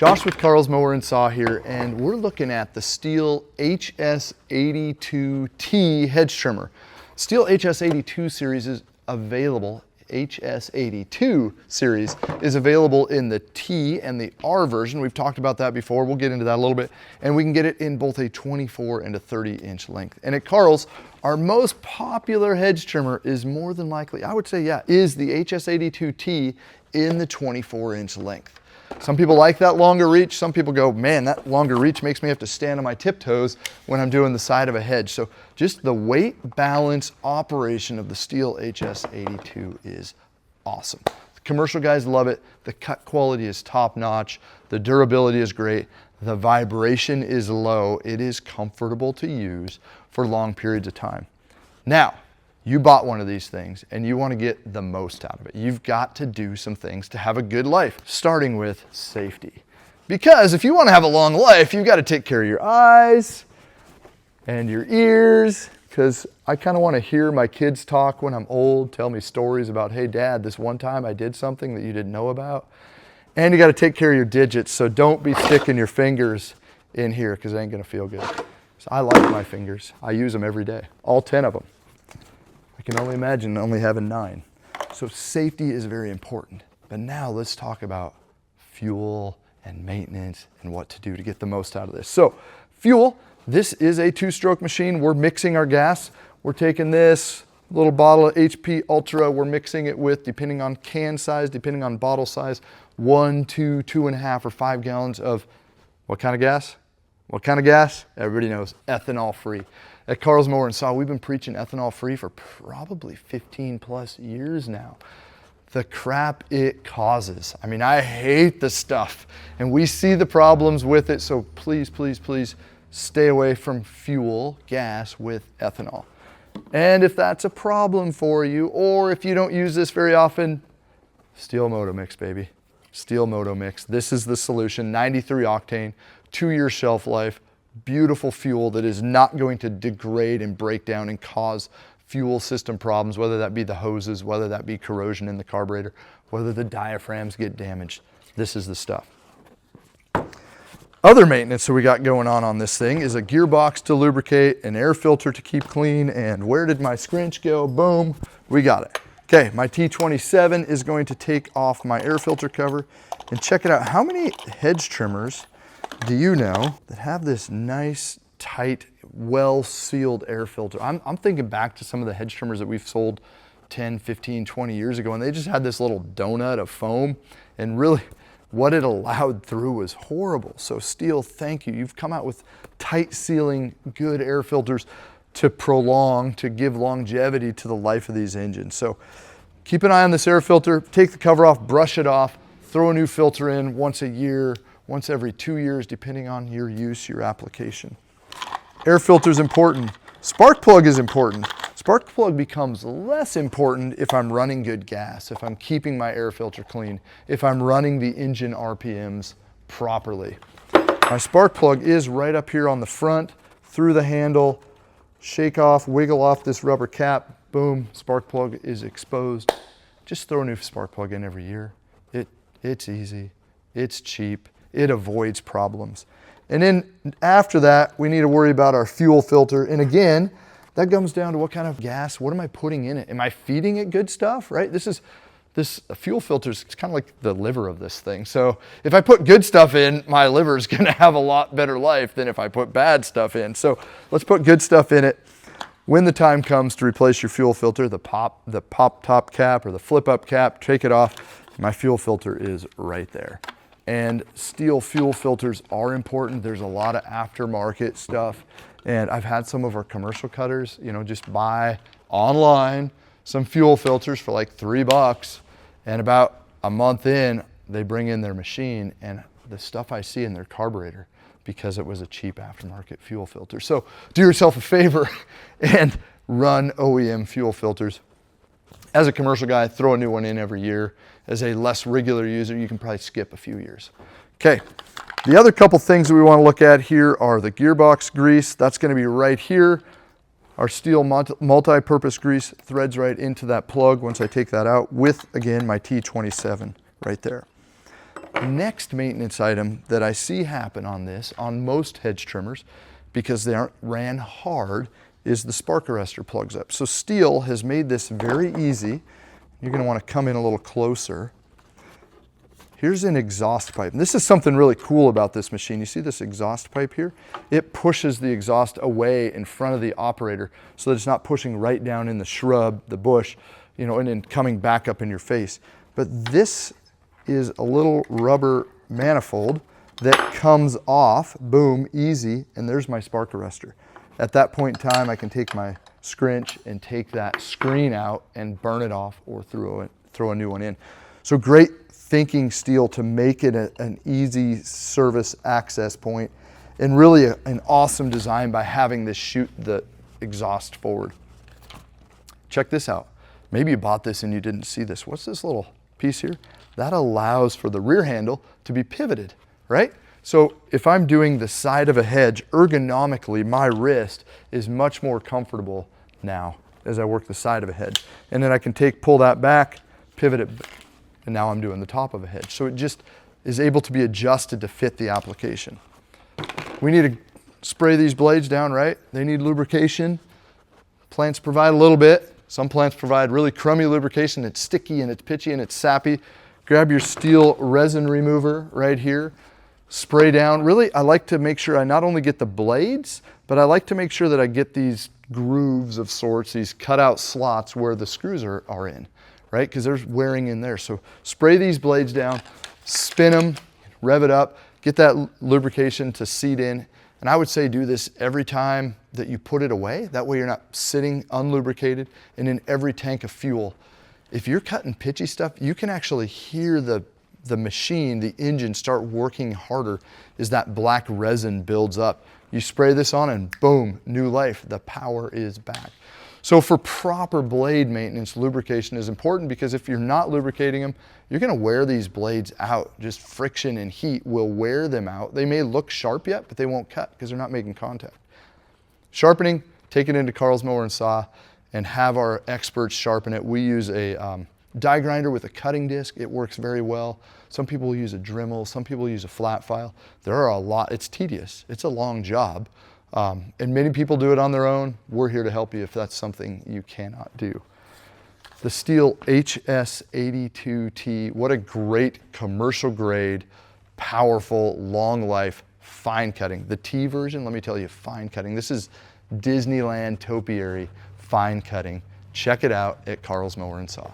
Josh with Carl's Mower and Saw here, and we're looking at the STIHL HS82T hedge trimmer. STIHL HS82 series is available. HS82 series is available in the T and the R version. We've talked about that before. We'll get into that a little bit. And we can get it in both a 24 and a 30-inch length. And at Carl's, our most popular hedge trimmer is more than likely, I would say, yeah, is the HS82T in the 24-inch length. Some people like that longer reach. Some people go, man, that longer reach makes me have to stand on my tiptoes when I'm doing the side of a hedge. So just the weight balance operation of the STIHL HS82 is awesome. The commercial guys love it. The cut quality is top notch. The durability is great. The vibration is low. It is comfortable to use for long periods of time. Now, you bought one of these things and you want to get the most out of it. You've got to do some things to have a good life, starting with safety. Because if you want to have a long life, you've got to take care of your eyes and your ears, because I kind of want to hear my kids talk when I'm old, tell me stories about, hey dad, this one time I did something that you didn't know about. And you got to take care of your digits, so don't be sticking your fingers in here because it ain't going to feel good. So I like my fingers. I use them every day, all 10 of them. I can only imagine only having 9. So safety is very important. But now let's talk about fuel and maintenance and what to do to get the most out of this. So fuel, this is a 2-stroke machine. We're mixing our gas. We're taking this little bottle of HP Ultra. We're mixing it with, depending on can size, depending on bottle size, 1, 2, 2.5, or 5 gallons of what kind of gas? What kind of gas? Everybody knows, ethanol free. At Carl's Mower and Saw, we've been preaching ethanol free for probably 15 plus years now. The crap it causes. I mean, I hate the stuff and we see the problems with it. So please, please, please stay away from fuel, gas with ethanol. And if that's a problem for you, or if you don't use this very often, STIHL Moto Mix, baby. STIHL Moto Mix. This is the solution. 93 octane, 2-year shelf life. Beautiful fuel that is not going to degrade and break down and cause fuel system problems, whether that be the hoses, whether that be corrosion in the carburetor, whether the diaphragms get damaged. This is the stuff. Other maintenance that we got going on this thing is a gearbox to lubricate, an air filter to keep clean, and where did my scrinch go? Boom, we got it. Okay, my T27 is going to take off my air filter cover, and check it out. How many hedge trimmers do you know that have this nice, tight, well-sealed air filter? I'm thinking back to some of the hedge trimmers that we've sold 10, 15, 20 years ago, and they just had this little donut of foam, and really what it allowed through was horrible. So STIHL, thank you. You've come out with tight sealing, good air filters to prolong, to give longevity to the life of these engines. So keep an eye on this air filter, take the cover off, brush it off, throw a new filter in once a year, once every 2 years, depending on your use, your application. Air filter is important. Spark plug is important. Spark plug becomes less important if I'm running good gas, if I'm keeping my air filter clean, if I'm running the engine RPMs properly. My spark plug is right up here on the front, through the handle. Shake off, wiggle off this rubber cap, boom, spark plug is exposed. Just throw a new spark plug in every year. It's easy, it's cheap. It avoids problems. And then after that, we need to worry about our fuel filter. And again, that comes down to what kind of gas, what am I putting in it? Am I feeding it good stuff, right? This fuel filter is kind of like the liver of this thing. So if I put good stuff in, my liver is gonna have a lot better life than if I put bad stuff in. So let's put good stuff in it. When the time comes to replace your fuel filter, the pop top cap or the flip up cap, take it off. My fuel filter is right there. And STIHL fuel filters are important. There's a lot of aftermarket stuff. And I've had some of our commercial cutters, you know, just buy online some fuel filters for like $3. And about a month in, they bring in their machine and the stuff I see in their carburetor, because it was a cheap aftermarket fuel filter. So do yourself a favor and run OEM fuel filters. As a commercial guy, throw a new one in every year. As a less regular user, you can probably skip a few years. Okay, the other couple things that we want to look at here are the gearbox grease. That's going to be right here. Our STIHL multi-purpose grease threads right into that plug once I take that out with, again, my T27 right there. Next maintenance item that I see happen on this, on most hedge trimmers, because they aren't ran hard, is the spark arrestor plugs up. So STIHL has made this very easy. You're going to want to come in a little closer. Here's an exhaust pipe. And this is something really cool about this machine. You see this exhaust pipe here? It pushes the exhaust away in front of the operator so that it's not pushing right down in the shrub, the bush, you know, and then coming back up in your face. But this is a little rubber manifold that comes off, boom, easy, and there's my spark arrestor. At that point in time, I can take my scrinch and take that screen out and burn it off or throw a new one in. So great thinking, STIHL, to make it an easy service access point, and really an awesome design by having this shoot the exhaust forward. Check this out. Maybe you bought this and you didn't see this. What's this little piece here? That allows for the rear handle to be pivoted, right? So if I'm doing the side of a hedge, ergonomically, my wrist is much more comfortable now as I work the side of a hedge. And then I can pull that back, pivot it, and now I'm doing the top of a hedge. So it just is able to be adjusted to fit the application. We need to spray these blades down, right? They need lubrication. Plants provide a little bit. Some plants provide really crummy lubrication. It's sticky and it's pitchy and it's sappy. Grab your STIHL resin remover right here. Spray down. Really, I like to make sure I not only get the blades, but I like to make sure that I get these grooves of sorts, these cutout slots where the screws are in, right? Because there's wearing in there. So spray these blades down, spin them, rev it up, get that lubrication to seat in. And I would say do this every time that you put it away. That way you're not sitting unlubricated. And in every tank of fuel, if you're cutting pitchy stuff, you can actually hear the machine, the engine start working harder as that black resin builds up. You spray this on and boom, new life. The power is back. So for proper blade maintenance, lubrication is important, because if you're not lubricating them, you're gonna wear these blades out. Just friction and heat will wear them out. They may look sharp yet, but they won't cut because they're not making contact. Sharpening, take it into Carl's Mower and Saw and have our experts sharpen it. We use a die grinder with a cutting disc. It works very well. Some people will use a Dremel, some people use a flat file. There are a lot, it's tedious, it's a long job. And many people do it on their own. We're here to help you if that's something you cannot do. The STIHL HS82T, what a great commercial grade, powerful, long life, fine cutting. The T version, let me tell you, fine cutting. This is Disneyland topiary fine cutting. Check it out at Carl's Mower and Saw.